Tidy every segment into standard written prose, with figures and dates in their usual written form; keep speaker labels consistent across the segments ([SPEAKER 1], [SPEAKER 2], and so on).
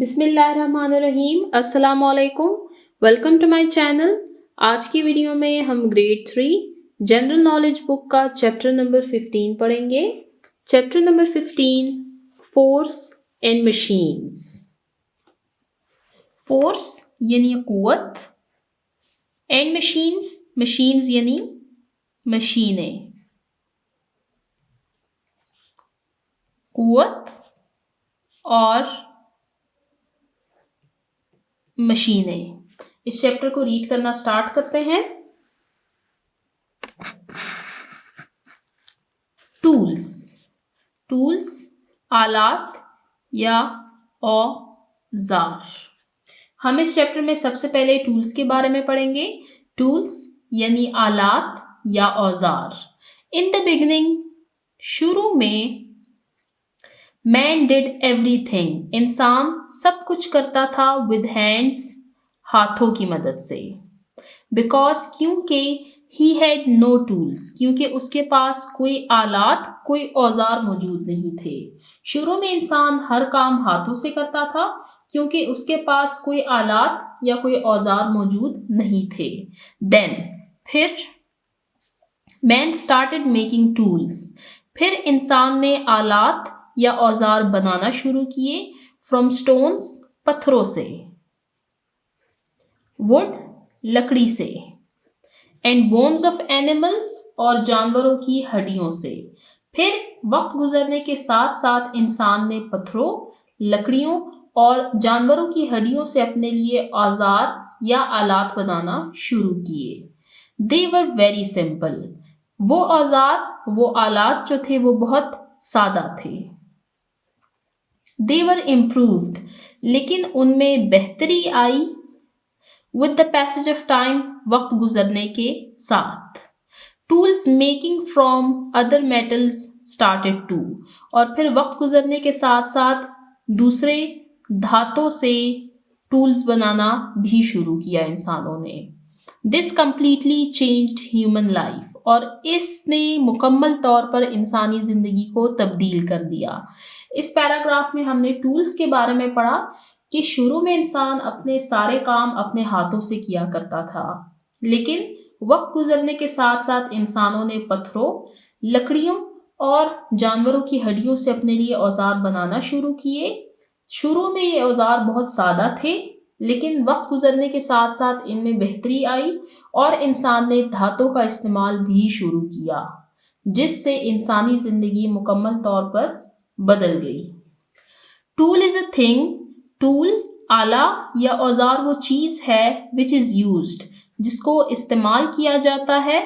[SPEAKER 1] बिस्मिल्लाहिर्रहमानिर्रहीम, अस्सलाम वालेकुम। Welcome to my channel. आज की वीडियो में हम ग्रेड 3 जनरल नॉलेज बुक का चैप्टर नंबर 15 पढ़ेंगे। Chapter number 15, force and machines. Force यानी कुव्वत, एंड मशीन्स, मशीन्स यानी मशीनें। कुव्वत और मशीनें। इस चैप्टर को रीड करना स्टार्ट करते हैं। टूल्स, टूल्स आलात या औजार। हम इस चैप्टर में सबसे पहले टूल्स के बारे में पढ़ेंगे। टूल्स यानी आलात या औजार। इन द बिगिनिंग, शुरू में, मैन डिड एवरीथिंग, इंसान सब कुछ करता था विद हैंड्स, हाथों की मदद से। बिकॉज, क्योंकि, ही हैड नो टूल्स, क्योंकि उसके पास कोई आलात, कोई औजार मौजूद नहीं थे। शुरू में इंसान हर काम हाथों से करता था क्योंकि उसके पास कोई आलात या कोई औजार मौजूद नहीं थे। देन, फिर, मैन स्टार्टेड मेकिंग टूल्स, फिर इंसान ने आलात या औजार बनाना शुरू किए। फ्रॉम स्टोन्स, पत्थरों से। वुड, लकड़ी से। एंड बोन्स ऑफ एनिमल्स, और जानवरों की हड्डियों से। फिर वक्त गुजरने के साथ साथ इंसान ने पत्थरों, लकड़ियों और जानवरों की हड्डियों से अपने लिए औजार या आलात बनाना शुरू किए। दे वर वेरी सिंपल, वो औजार, वो आलात जो थे वो बहुत सादा थे। दे वर इम्प्रूव्ड, लेकिन उनमें बेहतरी आई with the passage of time, वक्त गुजरने के साथ। Tools making from other metals started to, और फिर वक्त गुजरने के साथ साथ दूसरे धातों से टूल्स बनाना भी शुरू किया इंसानों ने। This completely changed human life, और इसने मुकम्मल तौर पर इंसानी जिंदगी को तब्दील कर दिया। इस पैराग्राफ में हमने टूल्स के बारे में पढ़ा कि शुरू में इंसान अपने सारे काम अपने हाथों से किया करता था, लेकिन वक्त गुजरने के साथ साथ इंसानों ने पत्थरों, लकड़ियों और जानवरों की हड्डियों से अपने लिए औजार बनाना शुरू किए। शुरू में ये औजार बहुत सादा थे, लेकिन वक्त गुजरने के साथ साथ इनमें बेहतरी आई और इंसान ने धातों का इस्तेमाल भी शुरू किया, जिससे इंसानी जिंदगी मुकम्मल तौर पर बदल गई। Tool is a thing, tool, आला या औजार वो चीज है विच इज यूज्ड, जिसको इस्तेमाल किया जाता है।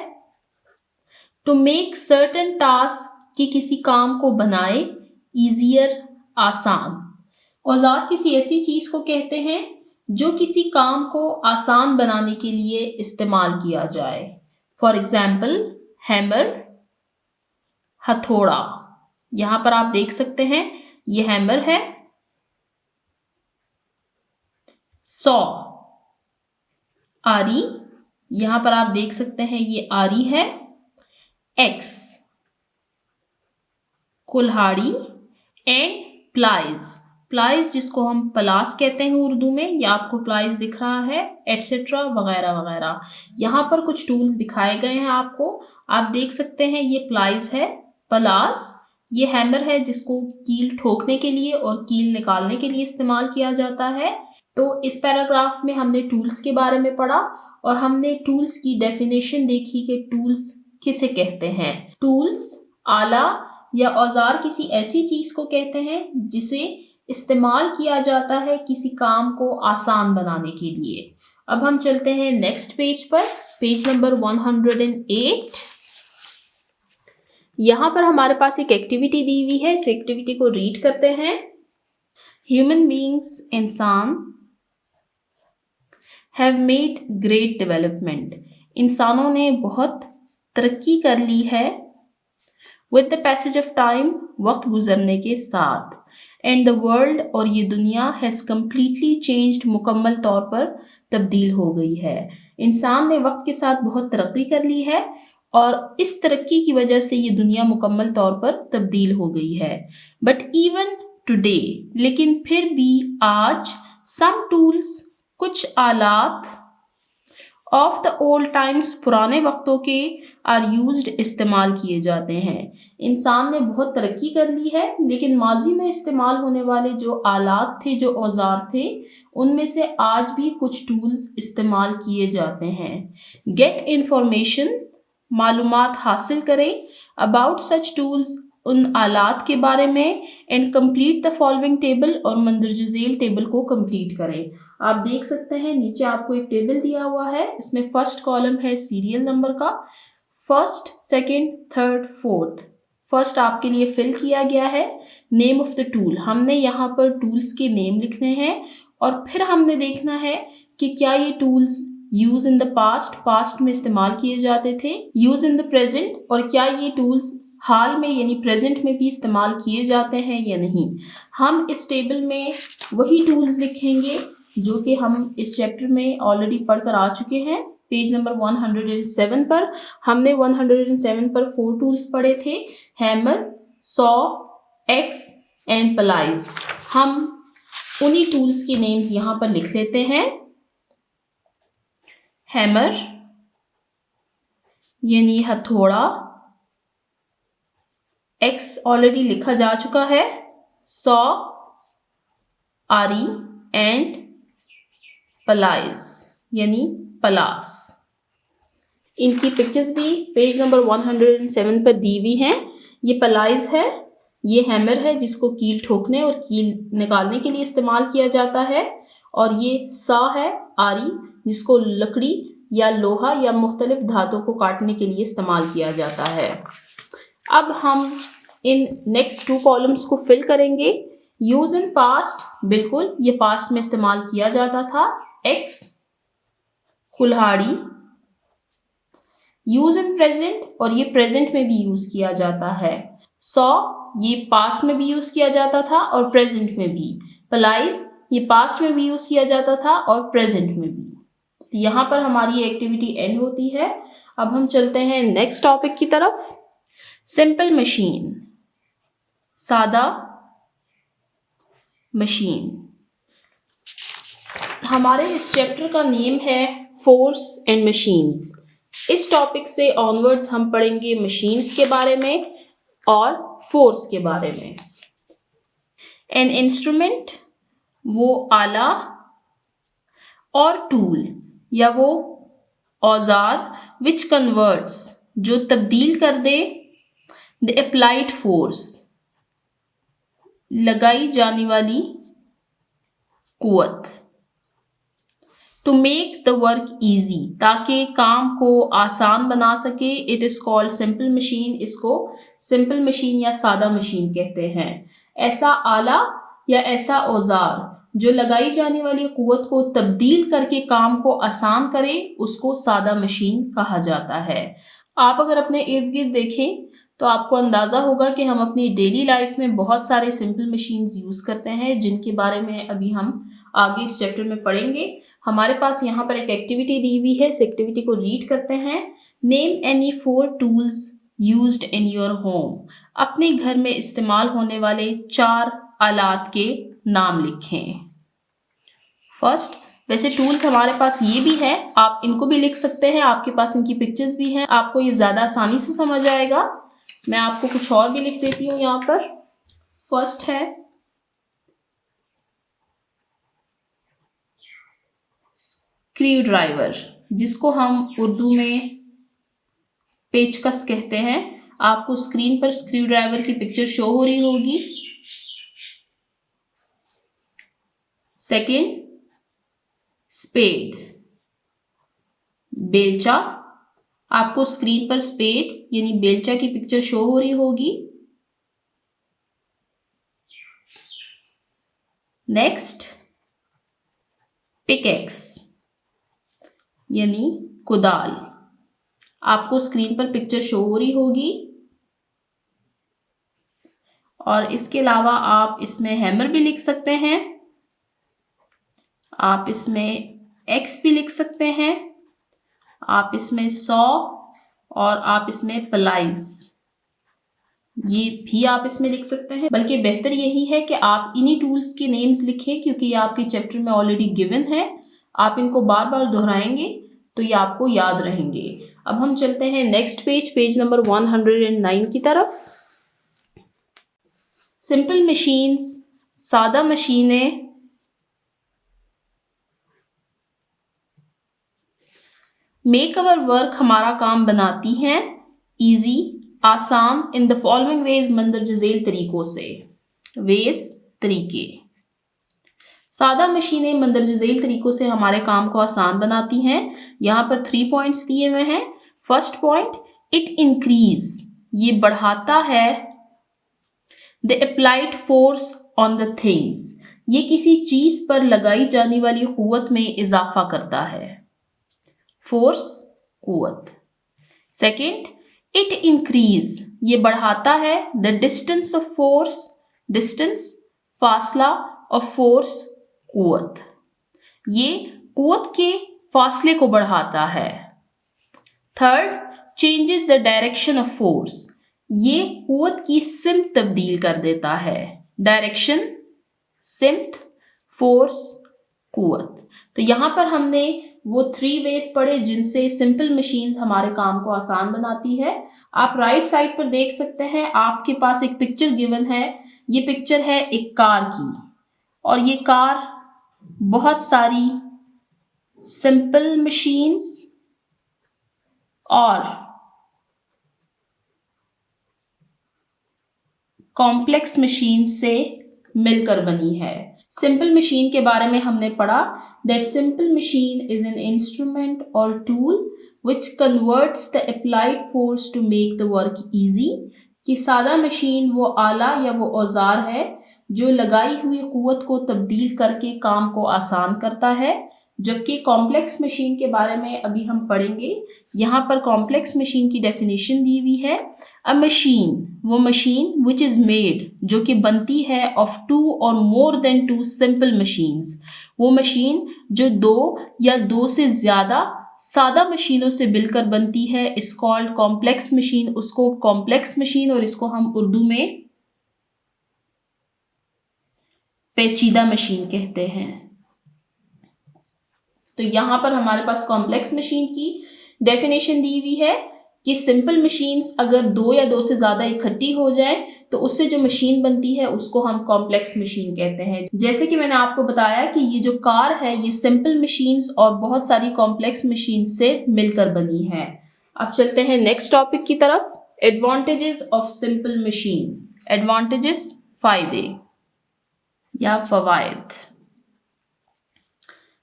[SPEAKER 1] टू मेक सर्टेन टास्क, कि किसी काम को बनाए। ईजियर, आसान। औजार किसी ऐसी चीज को कहते हैं जो किसी काम को आसान बनाने के लिए इस्तेमाल किया जाए। फॉर एग्जाम्पल, हैमर, हथौड़ा। यहां पर आप देख सकते हैं ये हैमर है। सॉ, आरी, यहां पर आप देख सकते हैं ये आरी है। एक्स, कुल्हाड़ी। एंड प्लाइज, प्लाइज जिसको हम पलास कहते हैं उर्दू में, या आपको प्लाइज दिख रहा है, एटसेट्रा वगैरह वगैरह। यहाँ पर कुछ टूल्स दिखाए गए हैं आपको, आप देख सकते हैं ये प्लाइज है। पलास, ये हैमर है जिसको कील ठोकने के लिए और कील निकालने के लिए इस्तेमाल किया जाता है। तो इस पैराग्राफ में हमने टूल्स के बारे में पढ़ा और हमने टूल्स की डेफिनेशन देखी कि टूल्स किसे कहते हैं। टूल्स, आला या औजार किसी ऐसी चीज को कहते हैं जिसे इस्तेमाल किया जाता है किसी काम को आसान बनाने के लिए। अब हम चलते हैं नेक्स्ट पेज पर, पेज नंबर 108। यहां पर हमारे पास एक एक्टिविटी दी हुई है, इस एक्टिविटी को रीड करते हैं। ह्यूमन बीइंग्स, इंसान, हैव मेड ग्रेट डेवलपमेंट, इंसानों ने बहुत तरक्की कर ली है। With the passage of time, वक्त गुजरने के साथ। एंड द वर्ल्ड, और ये दुनिया, हैज कम्प्लीटली चेंज्ड, मुकम्मल तौर पर तब्दील हो गई है। इंसान ने वक्त के साथ बहुत तरक्की कर ली है और इस तरक्की की वजह से ये दुनिया मुकम्मल तौर पर तब्दील हो गई है। बट इवन टुडे, लेकिन फिर भी आज सम टूल्स, कुछ आलात ऑफ द ओल्ड टाइम्स, पुराने वक्तों के आर यूज्ड, इस्तेमाल किए जाते हैं। इंसान ने बहुत तरक्की कर ली है, लेकिन माजी में इस्तेमाल होने वाले जो आलात थे, जो औजार थे, उनमें से आज भी कुछ टूल्स इस्तेमाल किए जाते हैं। गेट इंफॉर्मेशन, मालूमात हासिल करें, अबाउट सच टूल्स, उन आलात के बारे में, and complete the following table, और मंदरज झेल टेबल को कंप्लीट करें। आप देख सकते हैं नीचे आपको एक टेबल दिया हुआ है, इसमें फर्स्ट कॉलम है सीरियल नंबर का, first, second, third, fourth. First आपके लिए फिल किया गया है नेम ऑफ द टूल, हमने यहाँ पर टूल्स के नेम लिखने हैं, और फिर हमने देखना है कि क्या ये tools use in the past, past में इस्तेमाल किए जाते थे, यूज इन द प्रेजेंट, और क्या ये टूल्स हाल में यानी प्रेजेंट में भी इस्तेमाल किए जाते हैं या नहीं। हम इस टेबल में वही टूल्स लिखेंगे जो कि हम इस चैप्टर में ऑलरेडी पढ़कर आ चुके हैं। पेज नंबर 107 पर हमने 107 पर 4 टूल्स पढ़े थे, hammer, saw, x and plies. हम उन्हीं टूल्स के नेम्स यहाँ पर लिख लेते हैं। हैमर यानी हथौड़ा, एक्स ऑलरेडी लिखा जा चुका है, सॉ, आरी, एंड प्लाइज यानी पलास। इनकी पिक्चर्स भी पेज नंबर 107 पर दी हुई हैं। ये प्लाइज है, ये हैमर है जिसको कील ठोकने और कील निकालने के लिए इस्तेमाल किया जाता है, और ये सॉ है, आरी, जिसको लकड़ी या लोहा या मुख्तलिफ धातुओं को काटने के लिए इस्तेमाल किया जाता है। अब हम इन नेक्स्ट 2 कॉलम्स को फिल करेंगे। यूज इन पास्ट, बिल्कुल ये पास्ट में इस्तेमाल किया जाता था। एक्स, कुल्हाड़ी। यूज इन प्रेजेंट, और ये प्रेजेंट में भी यूज किया जाता है। सॉ, ये पास्ट में भी यूज किया जाता था और प्रेजेंट में भी। प्लाइज, ये पास्ट में भी यूज किया जाता था और प्रेजेंट में भी। तो यहाँ पर हमारी एक्टिविटी एंड होती है। अब हम चलते हैं नेक्स्ट टॉपिक की तरफ। सिंपल मशीन, सादा मशीन। हमारे इस चैप्टर का नेम है फोर्स एंड मशीन्स। इस टॉपिक से ऑनवर्ड्स हम पढ़ेंगे मशीन्स के बारे में और फोर्स के बारे में। एन इंस्ट्रूमेंट, वो आला, और टूल या वो औजार, विच कन्वर्ट्स, जो तब्दील कर दे, द अप्लाइड फोर्स, लगाई जाने वाली कुव्वत, to make the work easy, ताकि काम को आसान बना सके। It is called simple machine, इसको सिंपल मशीन या सादा मशीन कहते हैं। ऐसा आला या ऐसा औजार जो लगाई जाने वाली कुव्वत को तब्दील करके काम को आसान करे, उसको सादा मशीन कहा जाता है। आप अगर अपने इर्द गिर्द देखें तो आपको अंदाज़ा होगा कि हम अपनी डेली लाइफ में बहुत सारे सिंपल मशीन्स यूज़ करते हैं, जिनके बारे में अभी हम आगे इस चैप्टर में पढ़ेंगे। हमारे पास यहाँ पर एक एक्टिविटी दी हुई है, इस एक्टिविटी को रीड करते हैं। Name any 4 tools used in your home. अपने घर में इस्तेमाल होने वाले 4 आलात के नाम लिखें। फर्स्ट, वैसे टूल्स हमारे पास ये भी है, आप इनको भी लिख सकते हैं, आपके पास इनकी पिक्चर्स भी हैं, आपको ये ज़्यादा आसानी से समझ आएगा। मैं आपको कुछ और भी लिख देती हूँ यहाँ पर। फर्स्ट है स्क्रू ड्राइवर, जिसको हम उर्दू में पेचकस कहते हैं। आपको स्क्रीन पर स्क्रू ड्राइवर की पिक्चर शो हो रही होगी। सेकंड, स्पेड, बेलचा। आपको स्क्रीन पर स्पेड यानी बेलचा की पिक्चर शो हो रही होगी। नेक्स्ट, पिकैक्स यानी कुदाल। आपको स्क्रीन पर पिक्चर शो हो रही होगी। और इसके अलावा आप इसमें हैमर भी लिख सकते हैं, आप इसमें एक्स भी लिख सकते हैं, आप इसमें सॉ, और आप इसमें प्लाइज ये भी आप इसमें लिख सकते हैं, बल्कि बेहतर यही है कि आप इन्हीं टूल्स के नेम्स लिखें क्योंकि ये आपके चैप्टर में ऑलरेडी गिवन है। आप इनको बार बार दोहराएंगे तो ये आपको याद रहेंगे। अब हम चलते हैं नेक्स्ट पेज नंबर 109 की तरफ। सिंपल मशीन्स, सादा मशीनें मेक अवर वर्क, हमारा काम बनाती हैं, इजी, आसान, इन द फॉलोइंग वेज, मंदरज झेल तरीकों से। वेज, तरीके। सादा मशीनें मंदरज झेल तरीकों से हमारे काम को आसान बनाती हैं। यहाँ पर 3 पॉइंट्स दिए हुए हैं। फर्स्ट पॉइंट, इट इंक्रीज, ये बढ़ाता है the applied force on the things, ये किसी चीज पर लगाई जाने वाली कुव्वत में इजाफा करता है। फोर्स, कुव्वत। सेकेंड, इट इंक्रीज, ये बढ़ाता है the distance of force, distance, फासला, ऑफ फोर्स, कुव्वत, ये कुव्वत के फासले को बढ़ाता है। Third, changes the direction of force, ये कुव्वत की सिमत तब्दील कर देता है। डायरेक्शन, सिमत, फोर्स, कुव्वत। तो यहाँ पर हमने वो 3 वेज पढ़े जिनसे सिंपल मशीन्स हमारे काम को आसान बनाती है। आप राइट साइड पर देख सकते हैं, आपके पास एक पिक्चर गिवन है। ये पिक्चर है एक कार की, और ये कार बहुत सारी सिंपल मशीन्स और कॉम्प्लेक्स मशीन से मिलकर बनी है। सिंपल मशीन के बारे में हमने पढ़ा that simple machine is an instrument or tool which converts the applied force to make the work easy, कि सादा मशीन वो आला या वो औजार है जो लगाई हुई कुव्वत को तब्दील करके काम को आसान करता है। जबकि कॉम्प्लेक्स मशीन के बारे में अभी हम पढ़ेंगे। यहाँ पर कॉम्प्लेक्स मशीन की डेफिनेशन दी हुई है, अ मशीन, वो मशीन विच इज़ मेड, जो कि बनती है, ऑफ 2 और मोर देन 2 सिंपल मशीन्स, वो मशीन जो 2 या 2 से ज़्यादा सादा मशीनों से मिलकर बनती है, इस कॉल्ड कॉम्प्लेक्स मशीन। उसको कॉम्प्लेक्स मशीन और इसको हम उर्दू में पेचीदा मशीन कहते हैं। तो यहाँ पर हमारे पास कॉम्प्लेक्स मशीन की डेफिनेशन दी हुई है कि सिंपल मशीन्स अगर 2 या 2 से ज़्यादा इकट्ठी हो जाए तो उससे जो मशीन बनती है उसको हम कॉम्प्लेक्स मशीन कहते हैं। जैसे कि मैंने आपको बताया कि ये जो कार है ये सिंपल मशीन्स और बहुत सारी कॉम्प्लेक्स मशीन से मिलकर बनी है। अब चलते हैं नेक्स्ट टॉपिक की तरफ, advantages of simple machine. Advantages, फायदे या फवायद।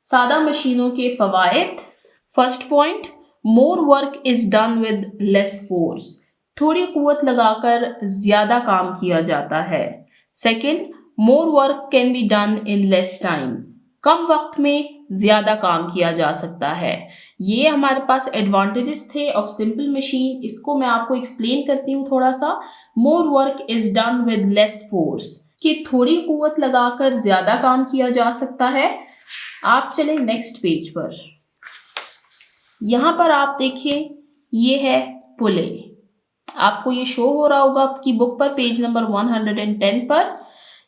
[SPEAKER 1] सादा मशीनों के फवायद। First point, more work is done with less force, थोड़ी कुव्वत लगाकर ज्यादा काम किया जाता है। Second, more work can be done in less time, कम वक्त में ज्यादा काम किया जा सकता है। ये हमारे पास एडवांटेजेस थे ऑफ सिंपल मशीन। इसको मैं आपको एक्सप्लेन करती हूँ थोड़ा सा। मोर work is done with less force, कि थोड़ी कुव्वत लगाकर ज्यादा काम किया जा सकता है। आप चलें नेक्स्ट पेज पर। यहाँ पर आप देखिए, ये है पुले। आपको ये शो हो रहा होगा आपकी बुक पर, पेज नंबर 110 पर।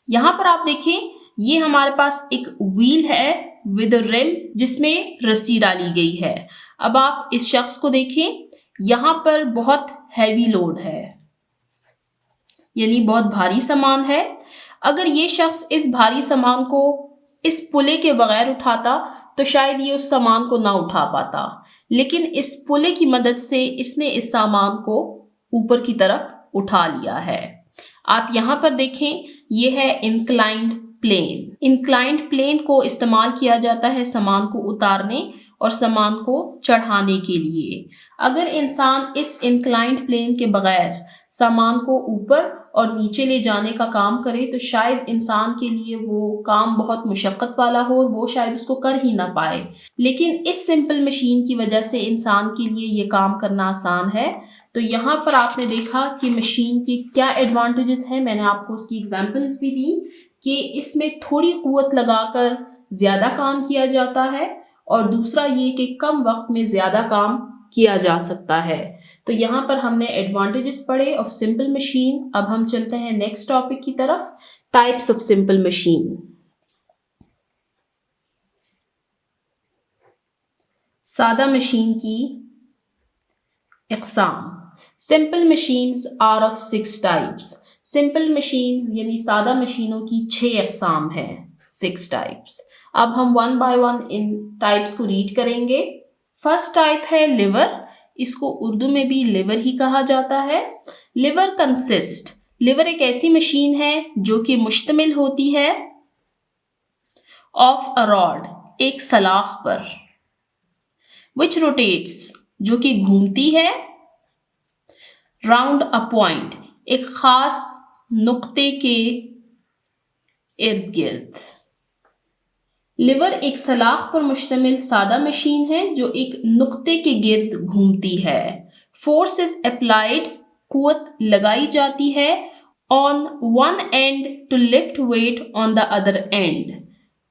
[SPEAKER 1] यहाँ पर आप देखें, ये हमारे पास एक व्हील है विद रिम जिसमें रस्सी डाली गई है। अब आप इस शख्स को देखें, यहाँ पर बहुत हैवी लोड है, यानी बहुत भारी सामान है। अगर ये शख्स इस भारी सामान को इस पुले के बगैर उठाता तो शायद ये उस सामान को ना उठा पाता, लेकिन इस पुले की मदद से इसने इस सामान को ऊपर की तरफ उठा लिया है। आप यहाँ पर देखें, ये है इंक्लाइंड प्लेन। इंक्लाइंड प्लेन को इस्तेमाल किया जाता है सामान को उतारने और सामान को चढ़ाने के लिए। अगर इंसान इस इंक्लाइंड प्लेन के बगैर सामान को ऊपर और नीचे ले जाने का काम करे तो शायद इंसान के लिए वो काम बहुत मुशक्क़त वाला हो, वो शायद उसको कर ही ना पाए। लेकिन इस सिंपल मशीन की वजह से इंसान के लिए ये काम करना आसान है। तो यहाँ पर आपने देखा कि मशीन के क्या एडवांटेजेस हैं, मैंने आपको उसकी एग्जांपल्स भी दी कि इसमें थोड़ी कुव्वत लगाकर ज़्यादा काम किया जाता है, और दूसरा ये कि कम वक्त में ज़्यादा काम किया जा सकता है। तो यहाँ पर हमने एडवांटेजेस पढ़े ऑफ सिंपल मशीन। अब हम चलते हैं नेक्स्ट टॉपिक की तरफ, टाइप्स ऑफ सिंपल मशीन। सादा मशीन की इक़साम। Simple machines are of 6 types. Simple machines यानी सादा मशीनों की 6 इक़साम है, 6 टाइप्स। अब हम one by one in types को रीड करेंगे। फर्स्ट टाइप है लिवर, इसको उर्दू में भी लिवर ही कहा जाता है। लिवर कंसिस्ट, लिवर एक ऐसी मशीन है जो कि मुश्तमिल होती है ऑफ अ रॉड, एक सलाख पर, विच रोटेट्स, जो कि घूमती है, राउंड अ पॉइंट, एक खास नुक्ते के इर्द गिर्द। लिवर एक सलाख पर मुश्तमिल सादा मशीन है जो एक नुक्ते के गिर्द घूमती है। फोर्स इज अप्लाइड, कुव्वत लगाई जाती है, on one end to lift weight on the other end,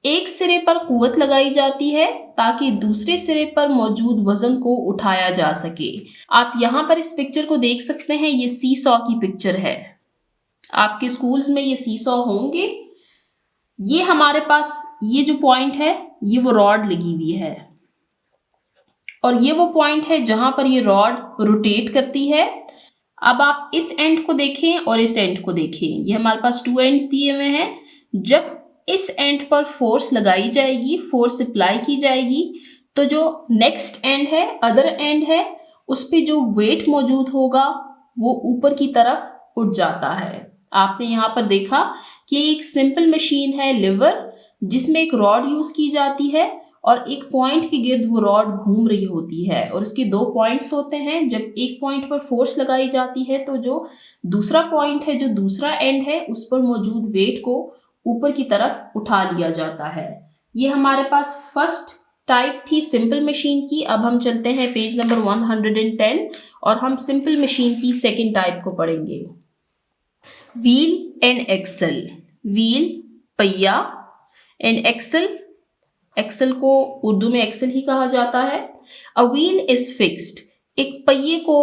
[SPEAKER 1] एक सिरे पर कुव्वत लगाई जाती है ताकि दूसरे सिरे पर मौजूद वजन को उठाया जा सके। आप यहाँ पर इस पिक्चर को देख सकते हैं, ये सी सॉ की पिक्चर है। आपके स्कूल्स में ये सी सॉ होंगे। ये हमारे पास ये जो पॉइंट है ये वो रॉड लगी हुई है और ये वो पॉइंट है जहां पर ये रॉड रोटेट करती है। अब आप इस एंड को देखें और इस एंड को देखें, ये हमारे पास 2 एंड्स दिए हुए हैं। जब इस एंड पर फोर्स लगाई जाएगी, फोर्स अप्लाई की जाएगी, तो जो नेक्स्ट एंड है, अदर एंड है, उस पे जो वेट मौजूद होगा वो ऊपर की तरफ उठ जाता है। आपने यहाँ पर देखा कि एक सिंपल मशीन है लिवर, जिसमें एक रॉड यूज की जाती है और एक पॉइंट के गिर्द वो रॉड घूम रही होती है और उसके 2 पॉइंट्स होते हैं। जब एक पॉइंट पर फोर्स लगाई जाती है तो जो दूसरा पॉइंट है, जो दूसरा एंड है, उस पर मौजूद वेट को ऊपर की तरफ उठा लिया जाता है। ये हमारे पास फर्स्ट टाइप थी सिंपल मशीन की। अब हम चलते हैं पेज नंबर 110 और हम सिंपल मशीन की सेकेंड टाइप को पढ़ेंगे। Wheel and axle. व्हील पहिया एंड एक्सल, एक्सल को उर्दू में एक्सल ही कहा जाता है। अ व्हील इज फिक्स्ड, एक पहिए को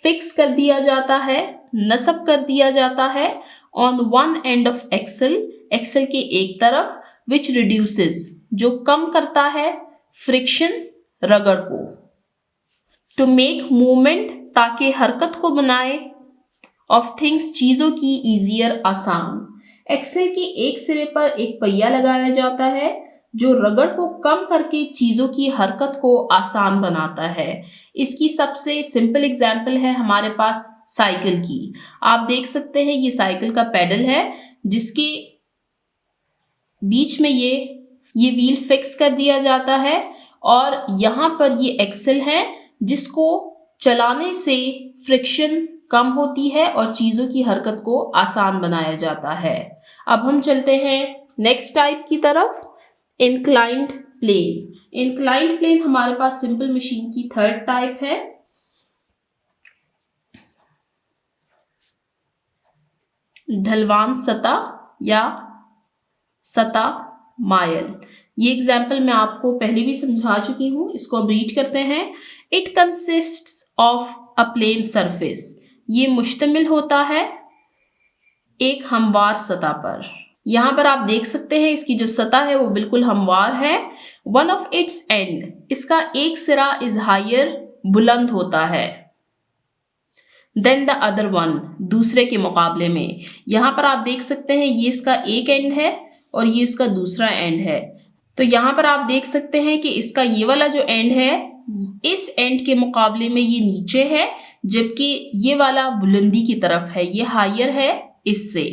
[SPEAKER 1] फिक्स कर दिया जाता है, नस्ब कर दिया जाता है, on one end of axle, axle के एक तरफ, विच रिड्यूसेस, जो कम करता है, फ्रिक्शन, रगड़ को, टू मेक मूवमेंट, ताकि हरकत को बनाए, ऑफ थिंग्स, चीजों की, ईजियर, आसान। एक्सल के एक सिरे पर एक पहिया लगाया जाता है जो रगड़ को कम करके चीजों की हरकत को आसान बनाता है। इसकी सबसे सिंपल एग्जाम्पल है हमारे पास साइकिल की। आप देख सकते हैं ये साइकिल का पेडल है जिसके बीच में ये व्हील फिक्स कर दिया जाता है और यहाँ पर ये एक्सल है जिसको चलाने से फ्रिक्शन कम होती है और चीजों की हरकत को आसान बनाया जाता है। अब हम चलते हैं नेक्स्ट टाइप की तरफ, इंक्लाइंड प्लेन। इंक्लाइंड प्लेन हमारे पास सिंपल मशीन की थर्ड टाइप है। ढलवान सतह या सतह मायल। ये एग्जाम्पल मैं आपको पहले भी समझा चुकी हूं, इसको अब रीड करते हैं। It consists of a plane surface, ये मुश्तमिल होता है एक हमवार सतह पर। यहाँ पर आप देख सकते हैं इसकी जो सतह है वो बिल्कुल हमवार है। वन ऑफ इट्स एंड, इसका एक सिरा इज हायर, बुलंद होता है, देन द अदर वन, दूसरे के मुकाबले में। यहाँ पर आप देख सकते हैं ये इसका एक एंड है और ये इसका दूसरा एंड है। तो यहाँ पर आप देख सकते हैं कि इसका ये वाला जो एंड है इस एंड के मुकाबले में ये नीचे है, जबकि ये वाला बुलंदी की तरफ है, ये हायर है इससे।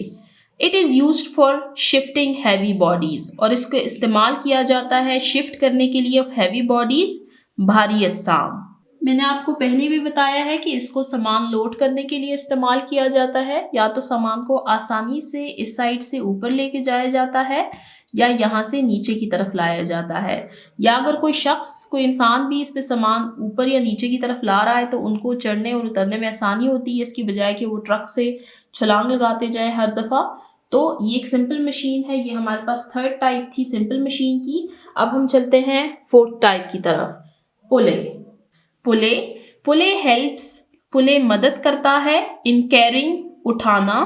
[SPEAKER 1] It is used for shifting heavy bodies, और इसको इस्तेमाल किया जाता है शिफ्ट करने के लिए हैवी बॉडीज, भारी अजसाम। मैंने आपको पहले भी बताया है कि इसको सामान लोड करने के लिए इस्तेमाल किया जाता है। या तो सामान को आसानी से इस साइड से ऊपर लेके जाया जाता है या यहाँ से नीचे की तरफ लाया जाता है, या अगर कोई शख्स, कोई इंसान भी इस पे सामान ऊपर या नीचे की तरफ ला रहा है तो उनको चढ़ने और उतरने में आसानी होती है, इसकी बजाय कि वो ट्रक से छलांग लगाते जाए हर दफ़ा। तो ये एक सिंपल मशीन है। ये हमारे पास थर्ड टाइप थी सिंपल मशीन की। अब हम चलते हैं फोर्थ टाइप की तरफ, पुले। पुले पुले हेल्प्स, पुले मदद करता है इन कैरिंग, उठाना।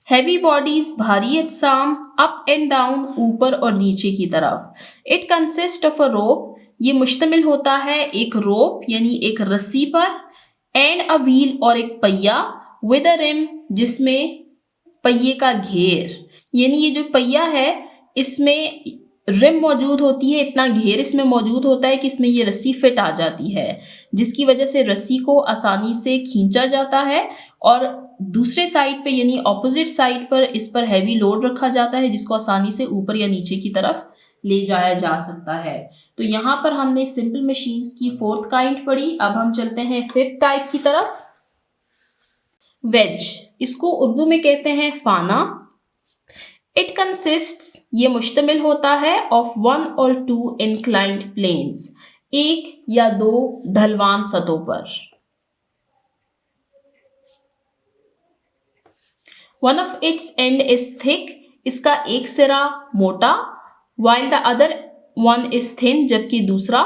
[SPEAKER 1] हैवी बॉडीज, भारी अजसाम, अप एंड डाउन, ऊपर और नीचे की तरफ। इट कंसिस्ट ऑफ अ रोप, ये मुश्तमिल होता है एक रोप यानी एक रस्सी पर, एंड अ व्हील और एक पहिया, विद अ रिम जिसमें पहिए का घेर, यानी ये जो पहिया है इसमें रिम मौजूद होती है, इतना घेर इसमें मौजूद होता है कि इसमें ये रस्सी फिट आ जाती है, जिसकी वजह से रस्सी को आसानी से खींचा जाता है और दूसरे साइड पे यानी ऑपोजिट साइड पर इस पर हैवी लोड रखा जाता है जिसको आसानी से ऊपर या नीचे की तरफ ले जाया जा सकता है। तो यहाँ पर हमने सिंपल मशीन्स की 4th काइंड पढ़ी। अब हम चलते हैं 5th टाइप की तरफ। वेज, इसको उर्दू में कहते हैं फाना। इट कंसिस्ट्स, ये मुश्तमिल होता है ऑफ 1 और 2 इंक्लाइंड प्लेन्स, 1 या 2 ढलवान सतहों पर। One of its end is thick, इसका एक सिरा मोटा, while the other one is thin, जबकि दूसरा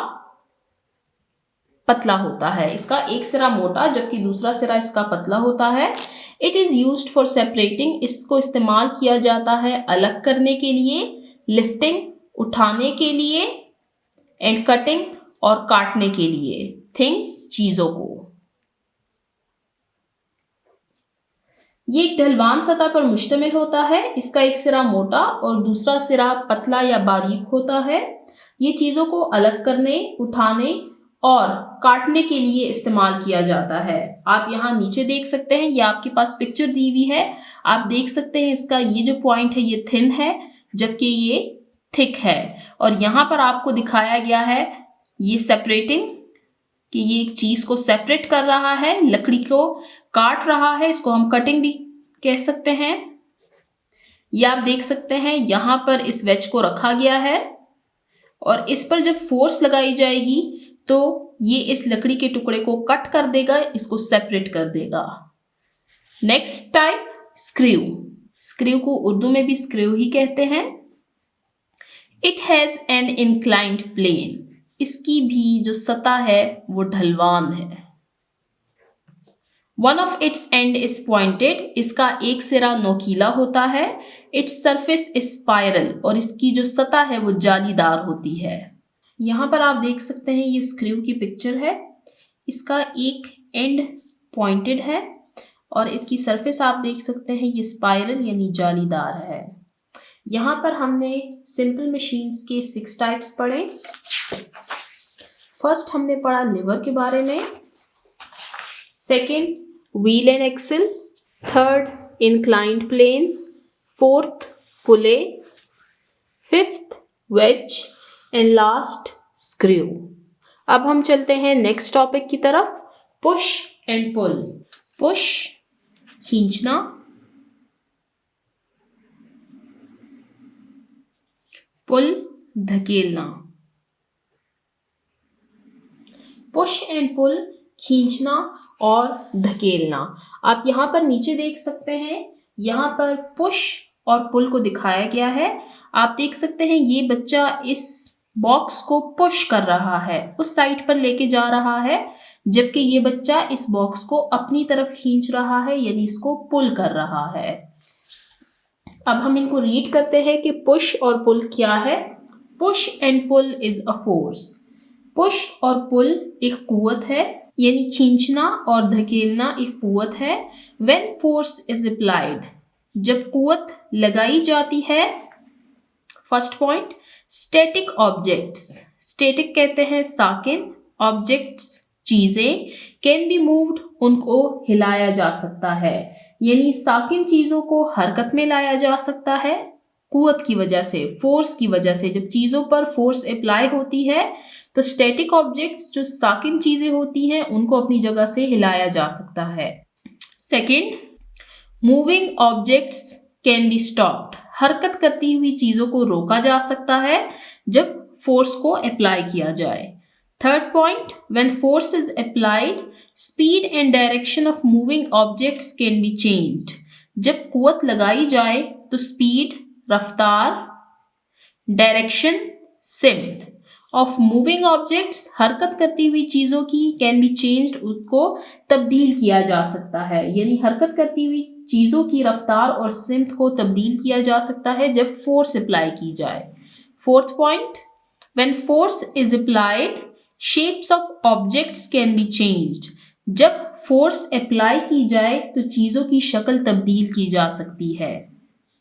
[SPEAKER 1] पतला होता है। इसका एक सिरा मोटा जबकि दूसरा सिरा इसका पतला होता है। It is used for separating, इसको इस्तेमाल किया जाता है अलग करने के लिए, लिफ्टिंग उठाने के लिए, एंड कटिंग और काटने के लिए, थिंग्स चीज़ों को। ये एक ढलवान सतह पर मुश्तमिल होता है, इसका एक सिरा मोटा और दूसरा सिरा पतला या बारीक होता है। ये चीज़ों को अलग करने, उठाने और काटने के लिए इस्तेमाल किया जाता है। आप यहाँ नीचे देख सकते हैं, ये आपके पास पिक्चर दी हुई है, आप देख सकते हैं इसका ये जो पॉइंट है ये थिन है जबकि ये थिक है, और यहाँ पर आपको दिखाया गया है ये सेपरेटिंग, कि ये एक चीज़ को सेपरेट कर रहा है, लकड़ी को काट रहा है, इसको हम कटिंग भी कह सकते हैं। ये आप देख सकते हैं यहाँ पर इस वेज को रखा गया है और इस पर जब फोर्स लगाई जाएगी तो ये इस लकड़ी के टुकड़े को कट कर देगा, इसको सेपरेट कर देगा। नेक्स्ट टाइप स्क्रू, स्क्रू को उर्दू में भी स्क्रू ही कहते हैं। It has an inclined plane, इसकी भी जो सतह है वो ढलवान है। One of its end is pointed, इसका एक सिरा नोकीला होता है। इट्स सरफेस इज स्पाइरल, और इसकी जो सतह है वो जालीदार होती है। यहाँ पर आप देख सकते हैं ये स्क्रू की पिक्चर है, इसका एक एंड पॉइंटेड है और इसकी सरफेस आप देख सकते हैं ये स्पाइरल यानी जालीदार है। यहाँ पर हमने सिंपल मशीन्स के 6 टाइप्स पढ़े। फर्स्ट हमने पढ़ा लिवर के बारे में, second wheel and axle, third inclined plane, fourth pulley, fifth wedge and last screw. अब हम चलते हैं नेक्स्ट टॉपिक की तरफ, पुश एंड पुल। पुश खींचना, पुल धकेलना। पुश एंड पुल खींचना और धकेलना। आप यहाँ पर नीचे देख सकते हैं, यहाँ पर पुश और पुल को दिखाया गया है। आप देख सकते हैं ये बच्चा इस बॉक्स को पुश कर रहा है, उस साइड पर लेके जा रहा है, जबकि ये बच्चा इस बॉक्स को अपनी तरफ खींच रहा है यानी इसको पुल कर रहा है। अब हम इनको रीड करते हैं कि पुश और पुल क्या है। Push and pull is a force. Push और पुल एक कुव्वत है, यानी खींचना और धकेलना एक कुव्वत है। व्हेन फोर्स इज अप्लाइड, जब कुव्वत लगाई जाती है। First point, static objects, static कहते हैं साकिन, ऑब्जेक्ट्स चीजें, कैन बी मूव्ड, उनको हिलाया जा सकता है, यानी साकिन चीजों को हरकत में लाया जा सकता है कुव्वत की वजह से, फोर्स की वजह से। जब चीजों पर फोर्स अप्लाई होती है तो स्टैटिक ऑब्जेक्ट्स जो साकिन चीजें होती हैं उनको अपनी जगह से हिलाया जा सकता है। Second, moving objects can be stopped, हरकत करती हुई चीजों को रोका जा सकता है जब फोर्स को अप्लाई किया जाए। Third point, when force is applied, speed and direction of moving objects can be changed, जब कुव्वत लगाई जाए तो स्पीड रफ्तार, डायरेक्शन सिमत ऑफ मूविंग ऑब्जेक्ट्स, हरकत करती हुई चीज़ों की, कैन बी चेंज्ड, उसको तब्दील किया जा सकता है। यानी हरकत करती हुई चीज़ों की रफ्तार और सिमत को तब्दील किया जा सकता है जब फोर्स अप्लाई की जाए। Fourth point, when force is applied shapes of objects can be changed, जब फोर्स अप्लाई की जाए तो चीज़ों की शक्ल तब्दील की जा सकती है।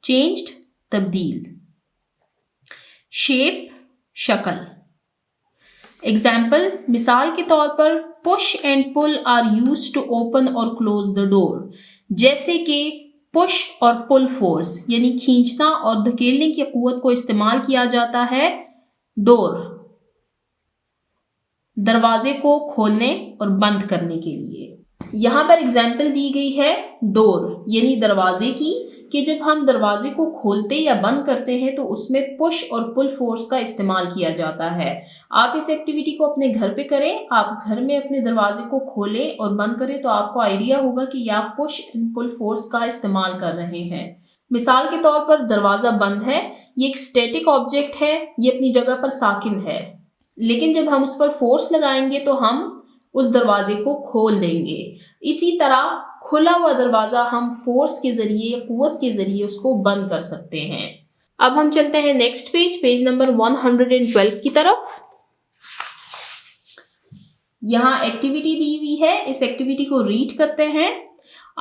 [SPEAKER 1] चेंज्ड, तब्दील। शेप, शक्ल। एग्जाम्पल, मिसाल के तौर पर push and pull are used to open और क्लोज द डोर, जैसे कि पुश और पुल फोर्स यानी खींचना और धकेलने की कुव्वत को इस्तेमाल किया जाता है डोर, दरवाजे को खोलने और बंद करने के लिए। यहाँ पर एग्जाम्पल दी गई है डोर यानी दरवाजे की, कि जब हम दरवाजे को खोलते या बंद करते हैं तो उसमें पुश और पुल फोर्स का इस्तेमाल किया जाता है। आप इस एक्टिविटी को अपने घर पे करें, आप घर में अपने दरवाजे को खोलें और बंद करें तो आपको आइडिया होगा कि आप पुश एंड पुल फोर्स का इस्तेमाल कर रहे हैं। मिसाल के तौर पर दरवाज़ा बंद है, ये एक स्टैटिक ऑब्जेक्ट है, ये अपनी जगह पर साकिन है, लेकिन जब हम उस पर फोर्स लगाएंगे तो हम उस दरवाजे को खोल देंगे। इसी तरह खुला हुआ दरवाजा हम फोर्स के जरिए या कुव्वत के जरिए उसको बंद कर सकते हैं। अब हम चलते हैं नेक्स्ट पेज, पेज नंबर 112 की तरफ। यहाँ एक्टिविटी दी हुई है, इस एक्टिविटी को रीड करते हैं।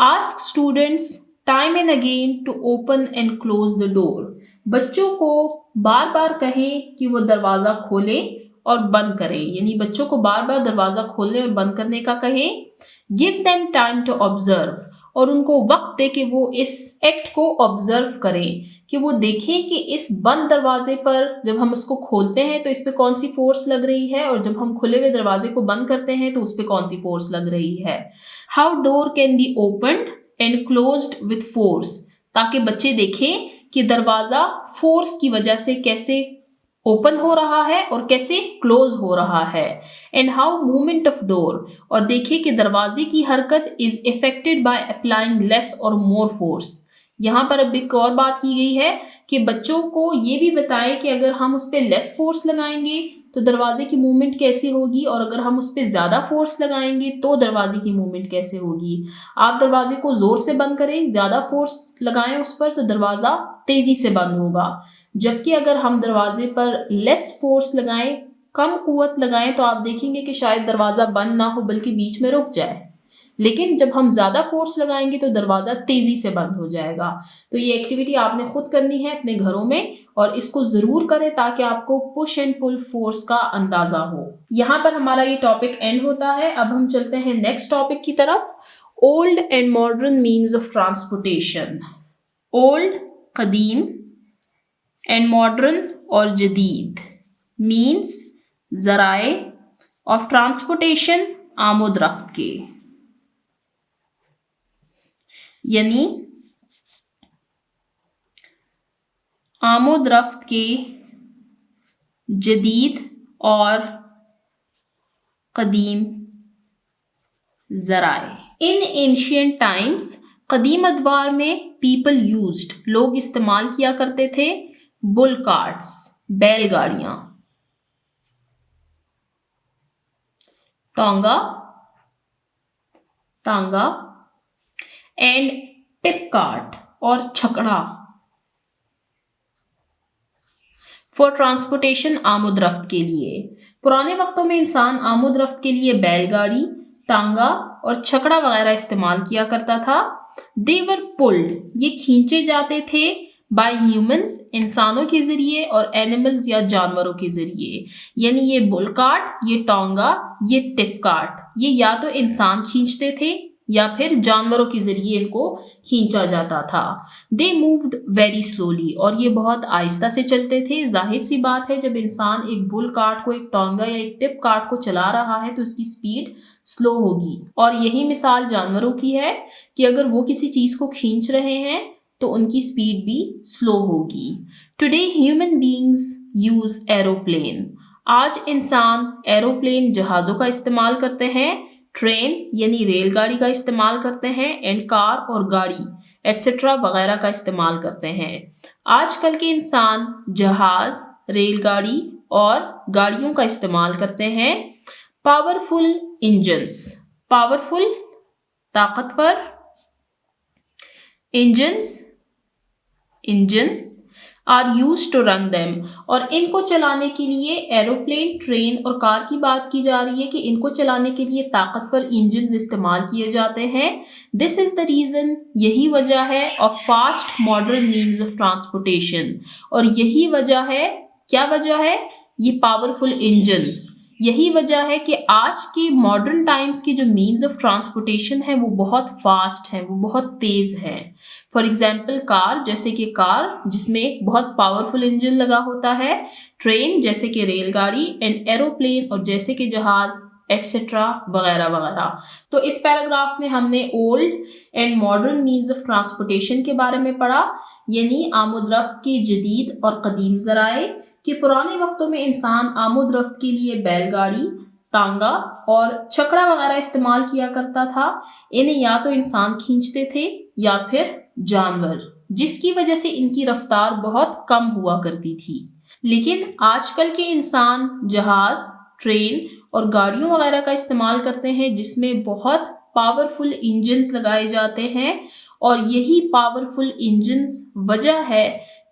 [SPEAKER 1] Ask students time and again to open and close the door, बच्चों को बार बार कहें कि वो दरवाजा खोलें और बंद करें, यानी बच्चों को बार बार दरवाजा खोलने और बंद करने का कहें। Give them time to observe, और उनको वक्त दे कि वो इस एक्ट को ऑब्जर्व करें, कि वो देखें कि इस बंद दरवाजे पर जब हम उसको खोलते हैं तो इस पे कौन सी फोर्स लग रही है और जब हम खुले हुए दरवाजे को बंद करते हैं तो उस पे कौन सी फोर्स लग रही है। How door can be opened and closed with force, ताकि बच्चे देखें कि दरवाजा फोर्स की वजह से कैसे ओपन हो रहा है और कैसे क्लोज हो रहा है। And how movement of door, और देखिए कि दरवाजे की हरकत is affected by applying less और मोर फोर्स। यहाँ पर अब एक और बात की गई है कि बच्चों को ये भी बताएं कि अगर हम उस पर लेस फोर्स लगाएंगे तो दरवाजे की मूवमेंट कैसी होगी, और अगर हम उस पर ज़्यादा फोर्स लगाएंगे तो दरवाजे की मूवमेंट कैसे होगी। आप दरवाजे को ज़ोर से बंद करें, ज़्यादा फोर्स लगाएं उस पर तो दरवाज़ा तेज़ी से बंद होगा, जबकि अगर हम दरवाजे पर लेस फोर्स लगाएं, कम कुव्वत लगाएं, तो आप देखेंगे कि शायद दरवाज़ा बंद ना हो बल्कि बीच में रुक जाए। लेकिन जब हम ज़्यादा फोर्स लगाएंगे तो दरवाज़ा तेज़ी से बंद हो जाएगा। तो ये एक्टिविटी आपने खुद करनी है अपने घरों में, और इसको ज़रूर करें ताकि आपको पुश एंड पुल फोर्स का अंदाज़ा हो। यहाँ पर हमारा ये टॉपिक एंड होता है। अब हम चलते हैं नेक्स्ट टॉपिक की तरफ, old and modern means of transportation. Old कदीम एंड मॉडर्न और जदीद मीन्स ज़राए ऑफ ट्रांसपोर्टेशन आमद रफ्त के, यानी आमद रफ्त के जदीद और कदीम ज़राए। इन एंशियंट टाइम्स, कदीम अदवार में पीपल यूज्ड, लोग इस्तेमाल किया करते थे बुल कार्ट्स, बैलगाड़ियां, टांगा एंड टिप कार्ट और छकड़ा फॉर ट्रांसपोर्टेशन आमद रफ्त के लिए। पुराने वक्तों में इंसान आमद रफ्त के लिए बैलगाड़ी, टांगा और छकड़ा वगैरह इस्तेमाल किया करता था। दे वर पुल्ड, ये खींचे जाते थे बाय ह्यूमंस, इंसानों के जरिए, और एनिमल्स या जानवरों के जरिए। यानी ये बुल कार्ट, ये टांगा, ये टिप कार्ट, ये या तो इंसान खींचते थे या फिर जानवरों के जरिए इनको खींचा जाता था। दे मूव्ड वेरी स्लोली, और ये बहुत आहिस्ता से चलते थे। जाहिर सी बात है जब इंसान एक बुल कार्ट को, एक टांगा या एक टिप कार्ट को चला रहा है तो उसकी स्पीड स्लो होगी। और यही मिसाल जानवरों की है कि अगर वो किसी चीज़ को खींच रहे हैं तो उनकी स्पीड भी स्लो होगी। Today human beings use aeroplane, आज इंसान एरोप्लेन, जहाज़ों का इस्तेमाल करते हैं, ट्रेन यानी रेलगाड़ी का इस्तेमाल करते हैं, एंड कार और गाड़ी एट्सेट्रा वगैरह का इस्तेमाल करते हैं। आजकल के इंसान जहाज़, रेलगाड़ी और गाड़ियों का इस्तेमाल करते हैं। पावरफुल इंजन्स, पावरफुल ताकतवर, engine are use to run them, और इनको चलाने के लिए एरोप्लेन, ट्रेन और कार की बात की जा रही है कि इनको चलाने के लिए ताकतवर इंजन इस्तेमाल किए जाते हैं। दिस इज द रीजन, यही वजह है of fast modern means of transportation, और यही वजह है, क्या वजह है, ये पावरफुल इंजन्स, यही वजह है कि आज के मॉडर्न टाइम्स की जो मीन्स ऑफ ट्रांसपोर्टेशन है वो बहुत फास्ट है, वो बहुत तेज है। फॉर एग्जाम्पल कार, जैसे कि कार जिसमें बहुत पावरफुल इंजन लगा होता है, ट्रेन जैसे कि रेलगाड़ी, एंड एरोप्लेन और जैसे कि जहाज एक्सेट्रा वगैरह वगैरह। तो इस पैराग्राफ में हमने old and modern means of transportation के बारे में पढ़ा, यानी आमोदरफ्त के जदीद और कदीम ज़राए, कि पुराने वक्तों में इंसान आमोदरफ्त के लिए बैलगाड़ी, तांगा और छकड़ा वगैरह इस्तेमाल किया करता था। इन्हें या तो इंसान खींचते थे या फिर जानवर, जिसकी वजह से इनकी रफ्तार बहुत कम हुआ करती थी। लेकिन आजकल के इंसान जहाज, ट्रेन और गाड़ियों वगैरह का इस्तेमाल करते हैं जिसमें बहुत पावरफुल इंजन्स लगाए जाते हैं, और यही पावरफुल इंजन्स वजह है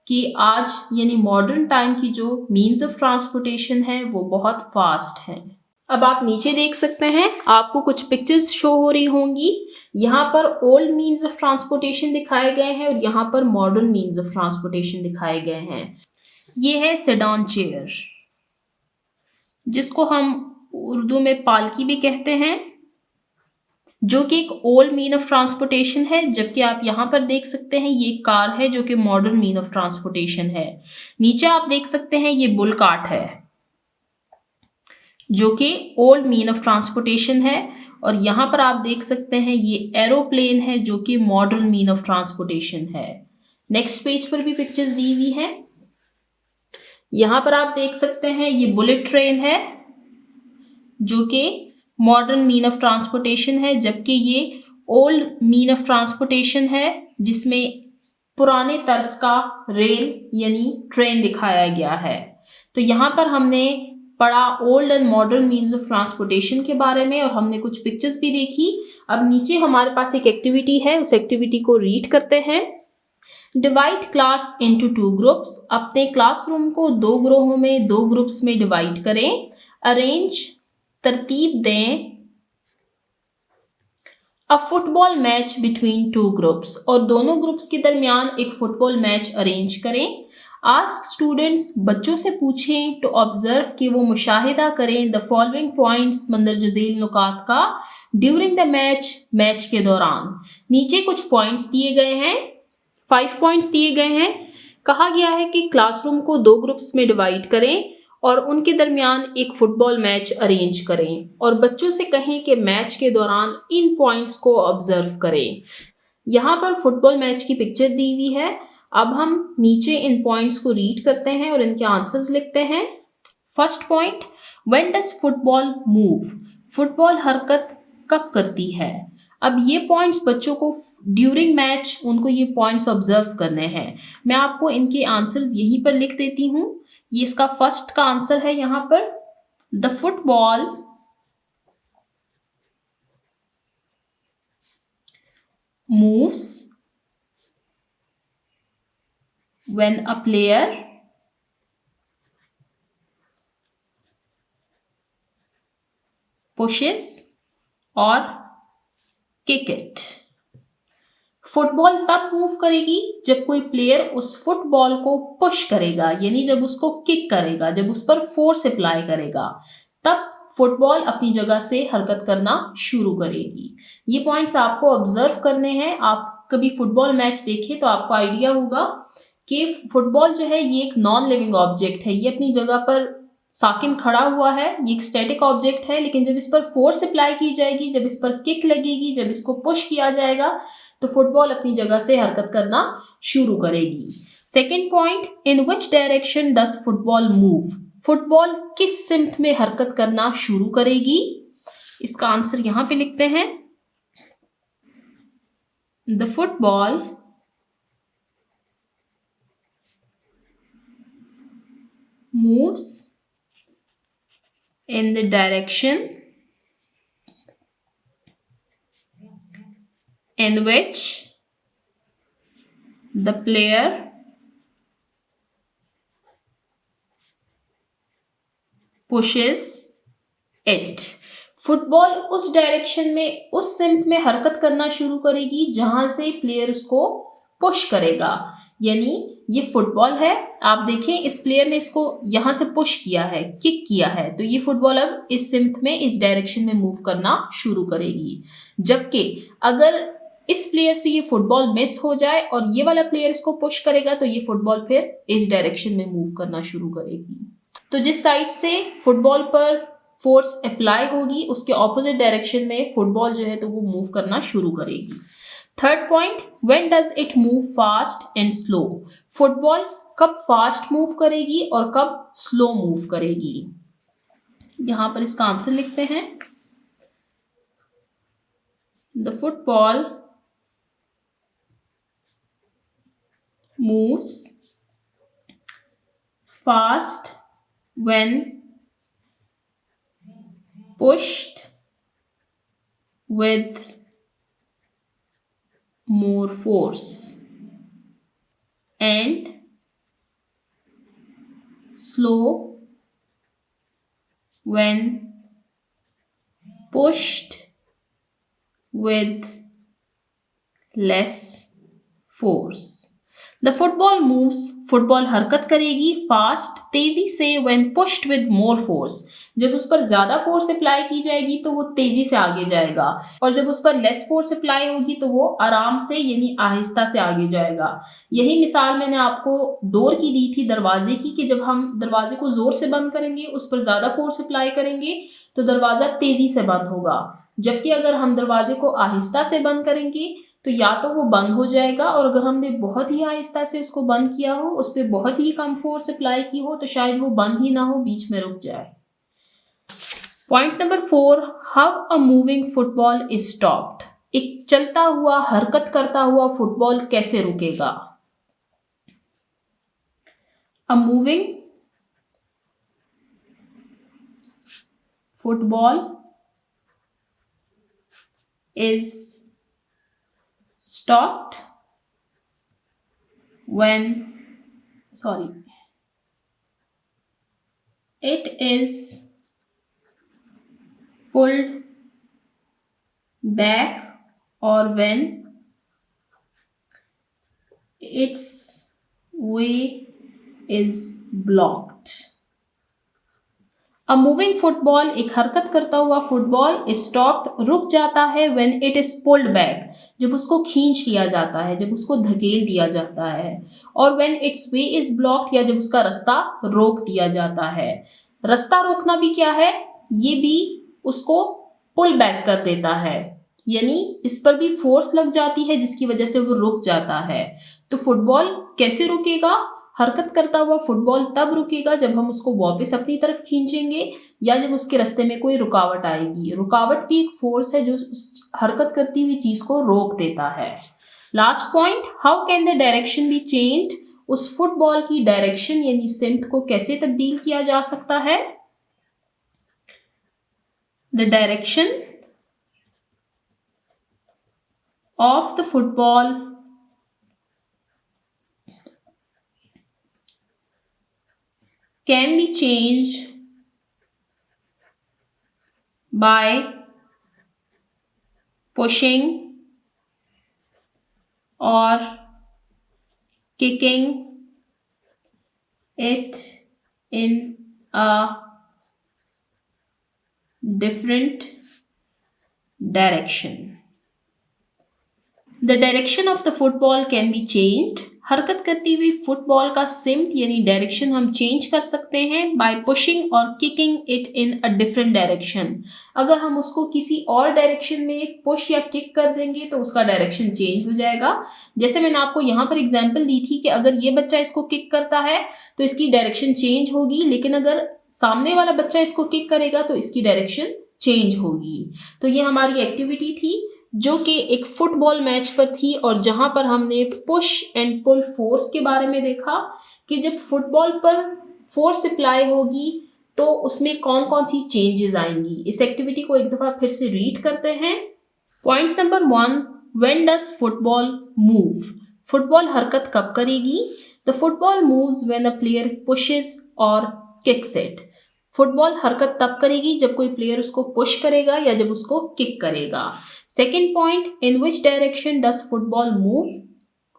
[SPEAKER 1] कि आज यानी मॉडर्न टाइम की जो मीन्स ऑफ ट्रांसपोर्टेशन है वो बहुत फास्ट है। अब आप नीचे देख सकते हैं, आपको कुछ पिक्चर्स शो हो रही होंगी। यहाँ पर ओल्ड मीन्स ऑफ ट्रांसपोर्टेशन दिखाए गए हैं और यहाँ पर मॉडर्न मीन्स ऑफ ट्रांसपोर्टेशन दिखाए गए हैं। ये है सेडान चेयर, जिसको हम उर्दू में पालकी भी कहते हैं, जो कि एक ओल्ड मीन ऑफ ट्रांसपोर्टेशन है। जबकि आप यहाँ पर देख सकते हैं ये कार है जो कि मॉडर्न मीन ऑफ ट्रांसपोर्टेशन है। नीचे आप देख सकते हैं ये बुल कार्ट है जो कि ओल्ड मीन ऑफ ट्रांसपोर्टेशन है, और यहाँ पर आप देख सकते हैं ये एरोप्लेन है जो कि मॉडर्न मीन ऑफ ट्रांसपोर्टेशन है। नेक्स्ट पेज पर भी पिक्चर्स दी हुई है। यहाँ पर आप देख सकते हैं ये बुलेट ट्रेन है जो कि मॉडर्न मीन ऑफ ट्रांसपोर्टेशन है, जबकि ये ओल्ड मीन ऑफ ट्रांसपोर्टेशन है जिसमें पुराने तर्ज का रेल यानी ट्रेन दिखाया गया है। तो यहाँ पर हमने पढ़ा old and modern means of transportation के बारे में, और हमने कुछ पिक्चर्स भी देखी। अब नीचे हमारे पास एक एक्टिविटी है, उस एक्टिविटी को रीड करते हैं। डिवाइड क्लास इनटू 2 ग्रुप्स, अपने क्लासरूम को 2 ग्रोहों में, 2 ग्रुप्स में डिवाइड करें। अरेंज, तरतीब दें, अ फुटबॉल मैच बिटवीन 2 ग्रुप्स, और दोनों ग्रुप्स के दरमियान एक फुटबॉल मैच अरेंज करें। आस्क स्टूडेंट्स, बच्चों से पूछें, टू ऑब्जर्व कि वो मुशाहिदा करें, द फॉलोइंग पॉइंट्स, मंदरज झील नुकात का, ड्यूरिंग द मैच, मैच के दौरान। नीचे कुछ पॉइंट्स दिए गए हैं, 5 पॉइंट्स दिए गए हैं। कहा गया है कि क्लासरूम को 2 ग्रुप्स में डिवाइड करें और उनके दरमियान एक फुटबॉल मैच अरेंज करें, और बच्चों से कहें कि मैच के दौरान इन पॉइंट्स को ऑब्जर्व करें। यहाँ पर फुटबॉल मैच की पिक्चर दी हुई है। अब हम नीचे इन पॉइंट्स को रीड करते हैं और इनके आंसर्स लिखते हैं। First point, when does football move, football हरकत कब करती है। अब ये पॉइंट्स बच्चों को ड्यूरिंग मैच उनको ये पॉइंट्स ऑब्जर्व करने हैं। मैं आपको इनके आंसर्स यहीं पर लिख देती हूँ। ये इसका फर्स्ट का आंसर है यहाँ पर, the football moves when a player pushes और किक इट। फुटबॉल तब मूव करेगी जब कोई प्लेयर उस फुटबॉल को पुश करेगा, यानी जब उसको किक करेगा, जब उस पर फोर्स अप्लाई करेगा, तब फुटबॉल अपनी जगह से हरकत करना शुरू करेगी। ये पॉइंट्स आपको ऑब्जर्व करने हैं। आप कभी फुटबॉल मैच देखें तो आपको आइडिया होगा कि फुटबॉल जो है ये एक नॉन लिविंग ऑब्जेक्ट है, ये अपनी जगह पर साकिन खड़ा हुआ है, ये एक स्टैटिक ऑब्जेक्ट है। लेकिन जब इस पर फोर्स अप्लाई की जाएगी, जब इस पर किक लगेगी, जब इसको पुश किया जाएगा, तो फुटबॉल अपनी जगह से हरकत करना शुरू करेगी। Second point, in which direction does football move, football किस सिमत में हरकत करना शुरू करेगी। इसका आंसर यहां पे लिखते हैं, the football moves in the direction in which the player pushes it. Football उस डायरेक्शन में, उस सिम्त में हरकत करना शुरू करेगी जहां से प्लेयर उसको पुश करेगा। यानी ये फुटबॉल है, आप देखें इस प्लेयर ने इसको यहां से पुश किया है, किक किया है, तो ये फुटबॉल अब इस सिम्त में, इस डायरेक्शन में मूव करना शुरू करेगी। जबकि अगर इस प्लेयर से ये फुटबॉल मिस हो जाए और ये वाला प्लेयर इसको पुश करेगा तो ये फुटबॉल फिर इस डायरेक्शन में मूव करना शुरू करेगी। तो जिस साइड से फुटबॉल पर फोर्स अप्लाई होगी उसके ऑपोजिट डायरेक्शन में फुटबॉल जो है तो वो मूव करना शुरू करेगी। Third point, when does it move fast and slow? Football कब फास्ट मूव करेगी और कब स्लो मूव करेगी? यहां पर इसका आंसर लिखते हैं। The football moves fast when pushed with more force and slow when pushed with less force. The football moves, football हरकत करेगी फास्ट, तेजी से, when pushed with more force, जब उस पर ज्यादा फोर्स अप्लाई की जाएगी तो वो तेजी से आगे जाएगा, और जब उस पर लेस फोर्स अप्लाई होगी तो वो आराम से यानी आहिस्ता से आगे जाएगा। यही मिसाल मैंने आपको डोर की दी थी, दरवाजे की, कि जब हम दरवाजे को जोर से बंद करेंगे, उस पर ज्यादा फोर्स अप्लाई करेंगे तो दरवाजा तेजी से बंद होगा, जबकि अगर हम दरवाजे को आहिस्ता से बंद करेंगे तो या तो वो बंद हो जाएगा, और अगर हमने बहुत ही आहिस्ता से उसको बंद किया हो, उस पर बहुत ही कम फोर्स अप्लाई की हो, तो शायद वो बंद ही ना हो, बीच में रुक जाए। Point number 4, how a moving football is stopped? एक चलता हुआ, हरकत करता हुआ फुटबॉल कैसे रुकेगा? अ moving football is stopped when it is pulled back or when its way is blocked. A moving football, एक हरकत करता हुआ फुटबॉल, स्टॉप्ड, रुक जाता है, when it is pulled back, जब उसको खींच लिया जाता है, जब उसको धकेल दिया जाता है, और when its way is blocked, या जब उसका रास्ता रोक दिया जाता है। रास्ता रोकना भी क्या है, ये भी उसको पुल बैक कर देता है, यानी इस पर भी फोर्स लग जाती है जिसकी वजह से वो रुक जाता है। तो फुटबॉल कैसे रुकेगा? हरकत करता हुआ फुटबॉल तब रुकेगा जब हम उसको वापस अपनी तरफ खींचेंगे या जब उसके रास्ते में कोई रुकावट आएगी। रुकावट भी एक फोर्स है जो उस हरकत करती हुई चीज को रोक देता है। Last point, how can the direction be changed? उस फुटबॉल की डायरेक्शन यानी सिम्त को कैसे तब्दील किया जा सकता है? The direction of the football can be changed by pushing or kicking it in a different direction. The direction of the football can be changed. हरकत करती हुई फुटबॉल का सिम्त यानी डायरेक्शन हम चेंज कर सकते हैं bye pushing or kicking it in a different direction. अगर हम उसको किसी और डायरेक्शन में पुश या किक कर देंगे तो उसका डायरेक्शन चेंज हो जाएगा। जैसे मैंने आपको यहाँ पर एग्जांपल दी थी कि अगर ये बच्चा इसको किक करता है तो इसकी डायरेक्शन चेंज होगी, लेकिन अगर सामने वाला बच्चा इसको किक करेगा तो इसकी डायरेक्शन चेंज होगी। तो ये हमारी एक्टिविटी थी जो कि एक फुटबॉल मैच पर थी और जहां पर हमने पुश एंड पुल फोर्स के बारे में देखा कि जब फुटबॉल पर फोर्स अप्लाई होगी तो उसमें कौन कौन सी चेंजेस आएंगी। इस एक्टिविटी को एक दफ़ा फिर से रीड करते हैं। Point number 1, when does football move? Football हरकत कब करेगी? The football moves when a player pushes और किक्स इट। फुटबॉल हरकत तब करेगी जब कोई प्लेयर उसको पुश करेगा या जब उसको किक करेगा। Second point, in which direction does football move?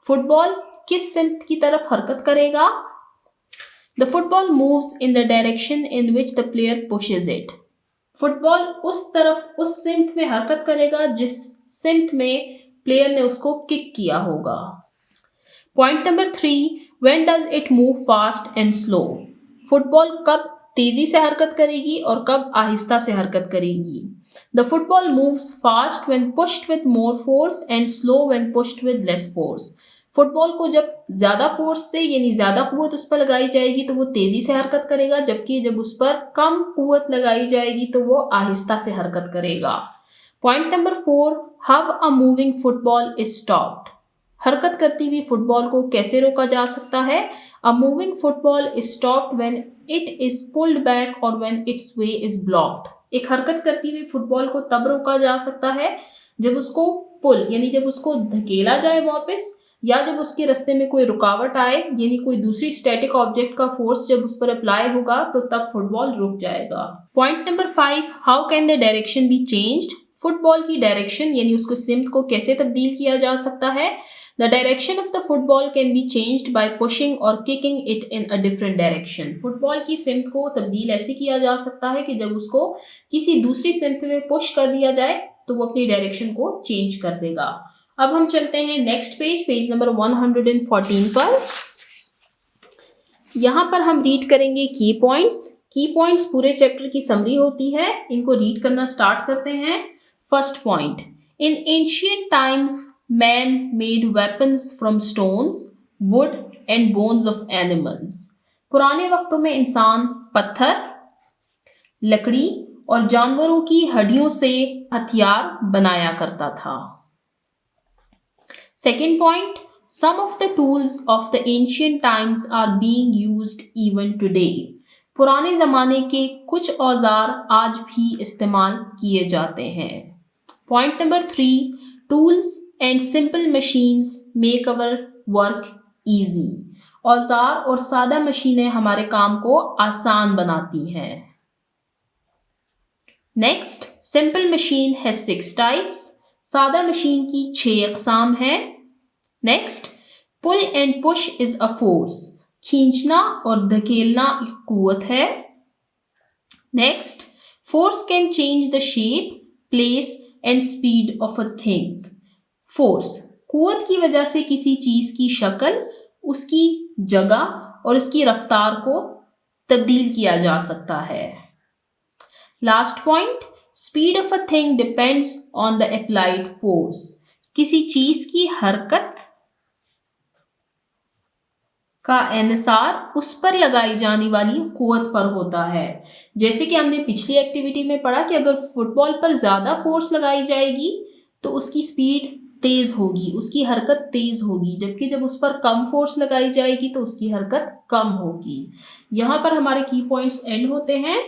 [SPEAKER 1] Football किस सिम्त की तरफ हरकत करेगा? The football moves in the direction in which the player pushes it. Football उस तरफ, उस सिम्त में हरकत करेगा जिस सिम्त में प्लेयर ने उसको किक किया होगा। Point number 3, when does it move fast and slow? Football कब तेजी से हरकत करेगी और कब आहिस्ता से हरकत करेगी? The football moves fast when pushed with more force and slow when pushed with less force. Football को जब ज़्यादा फोर्स से यानी ज़्यादा कुव्वत उस पर लगाई जाएगी तो वो तेज़ी से हरकत करेगा, जबकि जब उस पर कम कुव्वत लगाई जाएगी तो वो आहिस्ता से हरकत करेगा। Point number 4, how a moving football is stopped? हरकत करती हुई फुटबॉल को कैसे रोका जा सकता है? A moving football is stopped when it is pulled back or when its way is blocked. एक हरकत करती हुई फुटबॉल को तब रोका जा सकता है जब उसको पुल यानी जब उसको धकेला जाए वापस, या जब उसके रास्ते में कोई रुकावट आए यानी कोई दूसरी स्टैटिक ऑब्जेक्ट का फोर्स जब उस पर अप्लाई होगा तो तब फुटबॉल रुक जाएगा। Point number 5, how can the direction be changed? Football की डायरेक्शन यानी उसको सिम्त को कैसे तब्दील किया जा सकता है? The direction of the football can be changed by pushing or kicking it in a different direction. Football की सिम्त को तब्दील ऐसे किया जा सकता है कि जब उसको किसी दूसरी सिम्त में पुश कर दिया जाए तो वो अपनी डायरेक्शन को चेंज कर देगा। अब हम चलते हैं नेक्स्ट पेज नंबर 114 पर। यहाँ पर हम रीड करेंगे की पॉइंट्स। की पॉइंट्स पूरे चैप्टर की समरी होती है, इनको रीड करना स्टार्ट करते हैं। First point, in ancient times man made weapons from stones, would and bones of animals. पुराने वक्तों में इंसान पत्थर, लकड़ी और जानवरों की हड्डियों से हथियार बनाया करता था। Second point, some of the tools of the ancient times are being used even today. पुराने ज़माने के कुछ औजार आज भी इस्तेमाल किए जाते हैं। Point number 3, tools and simple machines make our work easy. औजार और सादा मशीनें हमारे काम को आसान बनाती हैं। Next, simple machine has 6 types. सादा मशीन की 6 अक़साम हैं। Next, pull and push is a force. खींचना और धकेलना एक कुव्वत है। Next, force can change the shape, place and speed of a thing. Force, कुव्वत की वजह से किसी चीज की शक्ल, उसकी जगह और उसकी रफ्तार को तब्दील किया जा सकता है। Last point, speed of a thing depends on the applied force. किसी चीज की हरकत का एनसार उस पर लगाई जाने वाली कुव्वत पर होता है। जैसे कि हमने पिछली एक्टिविटी में पढ़ा कि अगर फुटबॉल पर ज़्यादा फोर्स लगाई जाएगी तो उसकी स्पीड तेज़ होगी, उसकी हरकत तेज़ होगी, जबकि जब उस पर कम फोर्स लगाई जाएगी तो उसकी हरकत कम होगी। यहाँ पर हमारे की पॉइंट्स एंड होते हैं।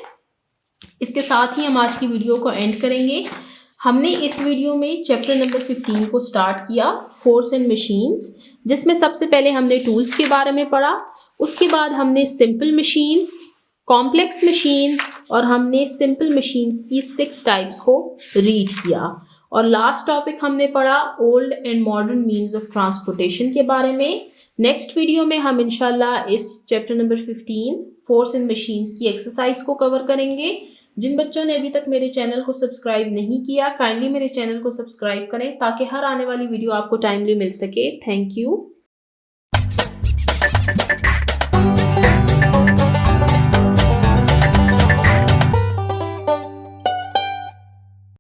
[SPEAKER 1] इसके साथ ही हम आज की वीडियो को एंड करेंगे। हमने इस वीडियो में चैप्टर नंबर 15 को स्टार्ट किया, फोर्स एंड मशीन्स, जिसमें सबसे पहले हमने टूल्स के बारे में पढ़ा, उसके बाद हमने सिंपल मशीन्स, कॉम्प्लेक्स मशीन और हमने सिंपल मशीन्स की 6 टाइप्स को रीड किया, और लास्ट टॉपिक हमने पढ़ा old and modern means of transportation के बारे में। नेक्स्ट वीडियो में हम इंशाल्लाह इस chapter number 15 force and machines की एक्सरसाइज को कवर करेंगे। जिन बच्चों ने अभी तक मेरे चैनल को सब्सक्राइब नहीं किया, काइंडली मेरे चैनल को सब्सक्राइब करें ताकि हर आने वाली वीडियो आपको टाइमली मिल सके। Thank you.